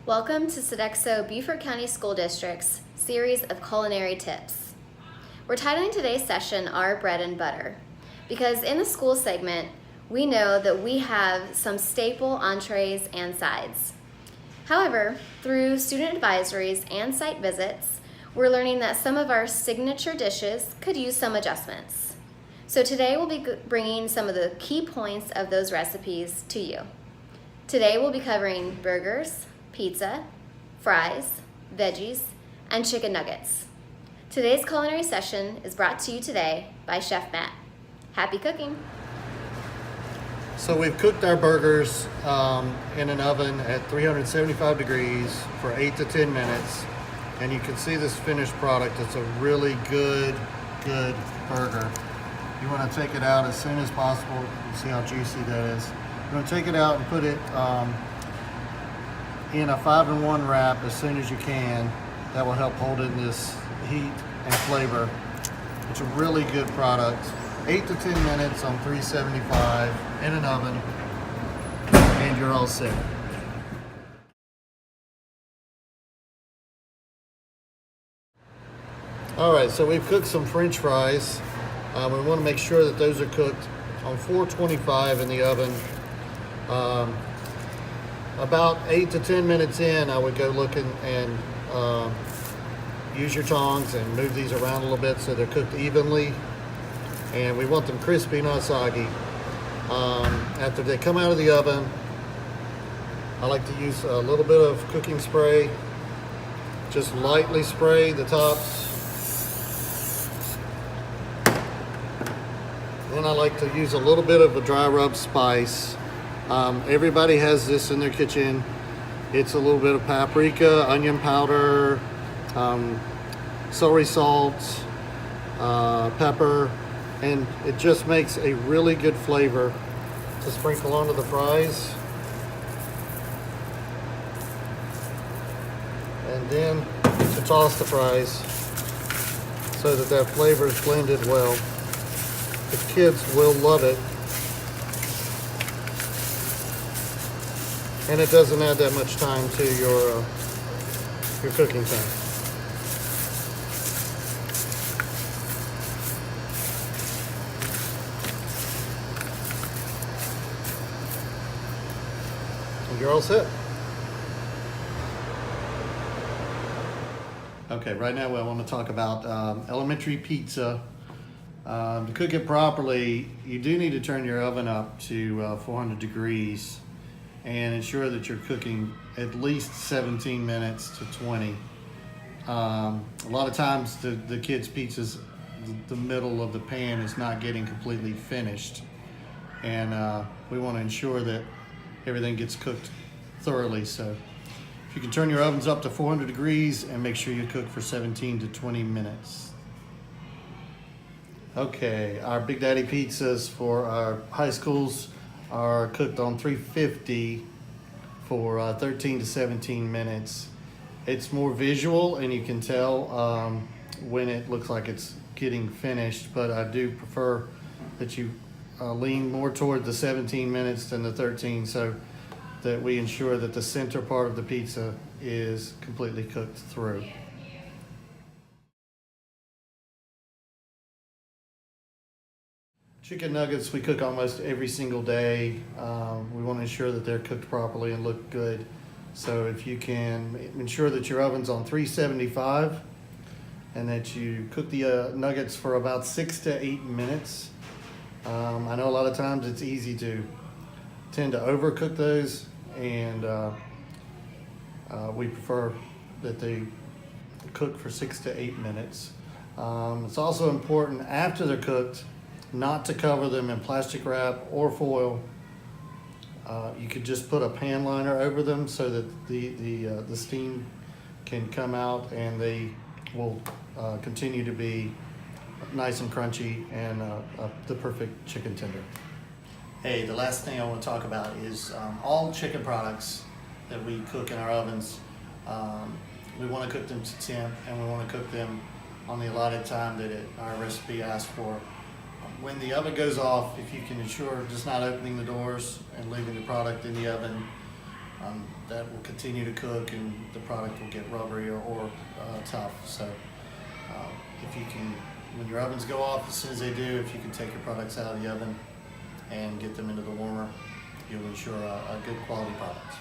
Welcome to Sodexo Beaufort County School District's series of culinary tips. We're titling today's session Our Bread and Butter because in the school segment, we know that we have some staple entrees and sides. However, through student advisories and site visits, we're learning that some of our signature dishes could use some adjustments. So today we'll be bringing some of the key points of those recipes to you. Today we'll be covering burgers, pizza, fries, veggies, and chicken nuggets. Today's culinary session is brought to you today by Chef Matt. Happy cooking! So we've cooked our burgers in an oven at 375 degrees for 8 to 10 minutes. And you can see this finished product. It's a really good burger. You want to take it out as soon as possible. You see how juicy that is. You want to take it out and put it in a 5-in-1 wrap as soon as you can. That will help hold in this heat and flavor. It's a really good product. 8 to 10 minutes on 375 in an oven, and you're all set. All right, so we've cooked some French fries. We want to make sure that those are cooked on 425 in the oven. About 8 to 10 minutes in, I would go looking and use your tongs and move these around a little bit so they're cooked evenly. And we want them crispy, not soggy. After they come out of the oven, I like to use a little bit of cooking spray. Just lightly spray the tops. Then I like to use a little bit of a dry rub spice. Everybody has this in their kitchen. It's a little bit of paprika, onion powder, celery salt, pepper, and it just makes a really good flavor to sprinkle onto the fries. And then to toss the fries so that flavor is blended well. The kids will love it. And it doesn't add that much time to your cooking time. And you're all set. Okay, right now I want to talk about elementary pizza. To cook it properly, you do need to turn your oven up to 400 degrees. And ensure that you're cooking at least 17 minutes to 20. A lot of times the kids' pizzas, the middle of the pan is not getting completely finished. And we want to ensure that everything gets cooked thoroughly. So if you can turn your ovens up to 400 degrees and make sure you cook for 17 to 20 minutes. Okay, our Big Daddy pizzas for our high schools are cooked on 350 for 13 to 17 minutes. It's more visual and you can tell when it looks like it's getting finished, but I do prefer that you lean more toward the 17 minutes than the 13 so that we ensure that the center part of the pizza is completely cooked through. Chicken nuggets we cook almost every single day. We want to ensure that they're cooked properly and look good. So if you can ensure that your oven's on 375 and that you cook the nuggets for about 6 to 8 minutes. I know a lot of times it's easy to tend to overcook those, and we prefer that they cook for 6 to 8 minutes. It's also important after they're cooked not to cover them in plastic wrap or foil. You could just put a pan liner over them so that the steam can come out and they will continue to be nice and crunchy and the perfect chicken tender. Hey, the last thing I want to talk about is all chicken products that we cook in our ovens. We want to cook them to temp, and we want to cook them on the allotted time that our recipe asks for. When the oven goes off, if you can ensure just not opening the doors and leaving the product in the oven that will continue to cook and the product will get rubbery or tough. So if you can, when your ovens go off, as soon as they do, if you can take your products out of the oven and get them into the warmer, you'll ensure a good quality product.